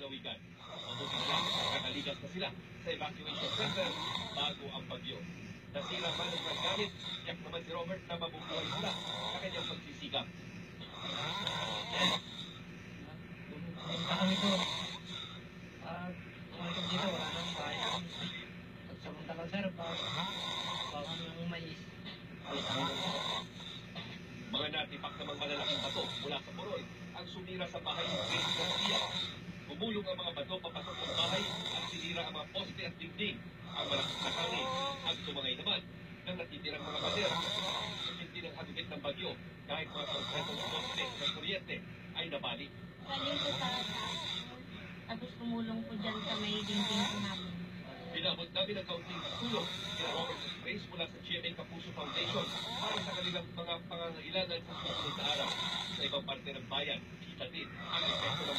lalawigan. Mabuti na lang, nakaligas na sila sa evacuation center bago ang bagyo. Nasira man ang gamit, tiyak naman si Robert na mabubuhay sila sa kanyang pagsisigap. Punta kami doon. Umalikot dito, wala nang bayan. Pagsamunta sir, baka ng mais. Mga natipak namang malalaking bato mula sa Purol ang sumira sa bahay ng Grace Garcia. Bumulong ang mga bato papasok ng bahay at sinira ang mga poste at dingding. Ang malaking sakali ang tumangay naman ng natitirang mga pader. Sa hindi ng hagupit ng bagyo, kahit mga konkretong poste ng kuryente ay nabali. Galing ko sa taas. Tapos tumulong ko dyan sa may dingding ko namin. Pinabot namin ang kaunting tulong kina Robert at Grace mula sa GMA Kapuso Foundation para sa kanilang mga pangangailangan sa susunod na araw. Sa ibang parte ng bayan, kita din ang epekto ng